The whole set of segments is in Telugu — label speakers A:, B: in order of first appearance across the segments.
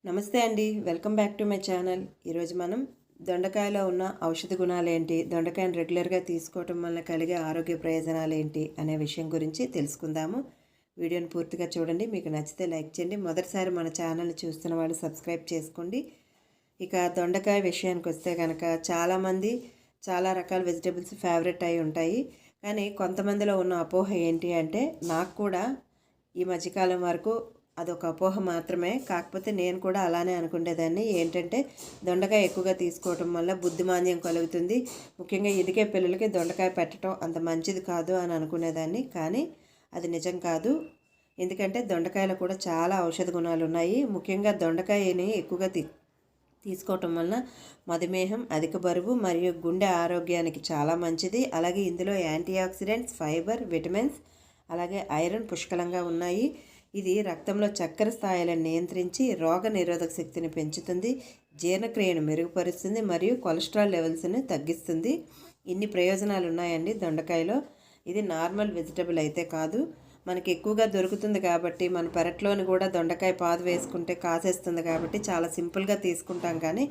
A: నమస్తే అండి, welcome back to my channel. ఈరోజు మనం దొండకాయలో ఉన్న ఔషధ గుణాలు ఏంటి, దొండకాయను రెగ్యులర్గా తీసుకోవటం వల్ల కలిగే ఆరోగ్య ప్రయోజనాలు ఏంటి అనే విషయం గురించి తెలుసుకుందాము. వీడియోని పూర్తిగా చూడండి. మీకు నచ్చితే లైక్ చేయండి. మొదటిసారి మన ఛానల్ని చూస్తున్న వాళ్ళు సబ్స్క్రైబ్ చేసుకోండి. ఇక దొండకాయ విషయానికి వస్తే కనుక చాలామంది చాలా రకాల వెజిటేబుల్స్ ఫేవరెట్ అయి ఉంటాయి. కానీ కొంతమందిలో ఉన్న అపోహ ఏంటి అంటే, నాకు కూడా ఈ మధ్యకాలం వరకు అదొక అపోహ మాత్రమే. కాకపోతే నేను కూడా అలానే అనుకునేదాన్ని. ఏంటంటే, దొండకాయ ఎక్కువగా తీసుకోవటం వల్ల బుద్ధిమాంద్యం కలుగుతుంది, ముఖ్యంగా ఎదిగే పిల్లలకి దొండకాయ పెట్టడం అంత మంచిది కాదు అని అనుకునేదాన్ని. కానీ అది నిజం కాదు. ఎందుకంటే దొండకాయలో కూడా చాలా ఔషధ గుణాలు ఉన్నాయి. ముఖ్యంగా దొండకాయని ఎక్కువగా తీసుకోవటం వల్ల మధుమేహం, అధిక బరువు మరియు గుండె ఆరోగ్యానికి చాలా మంచిది. అలాగే ఇందులో యాంటీ ఆక్సిడెంట్స్, ఫైబర్, విటమిన్స్, అలాగే ఐరన్ పుష్కలంగా ఉన్నాయి. ఇది రక్తంలో చక్కెర స్థాయిలను నియంత్రించి రోగ నిరోధక శక్తిని పెంచుతుంది, జీర్ణక్రియను మెరుగుపరుస్తుంది మరియు కొలెస్ట్రాల్ లెవెల్స్ని తగ్గిస్తుంది. ఇన్ని ప్రయోజనాలు ఉన్నాయండి దొండకాయలో. ఇది నార్మల్ వెజిటబుల్ అయితే కాదు, మనకి ఎక్కువగా దొరుకుతుంది కాబట్టి, మన పెరట్లోని కూడా దొండకాయ పాదు వేసుకుంటే కాసేస్తుంది కాబట్టి చాలా సింపుల్గా తీసుకుంటాం. కానీ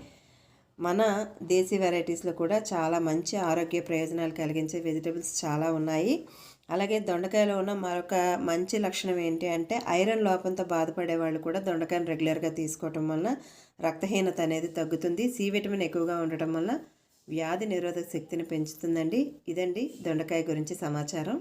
A: మన దేశీ వెరైటీస్లో కూడా చాలా మంచి ఆరోగ్య ప్రయోజనాలు కలిగించే వెజిటబుల్స్ చాలా ఉన్నాయి. అలాగే దొండకాయలో ఉన్న మరొక మంచి లక్షణం ఏంటి అంటే, ఐరన్ లోపంతో బాధపడే వాళ్ళు కూడా దొండకాయను రెగ్యులర్గా తీసుకోవటం వల్ల రక్తహీనత అనేది తగ్గుతుంది. సి విటమిన్ ఎక్కువగా ఉండటం వల్ల వ్యాధి నిరోధక శక్తిని పెంచుతుందండి. ఇదండి దొండకాయ గురించి సమాచారం.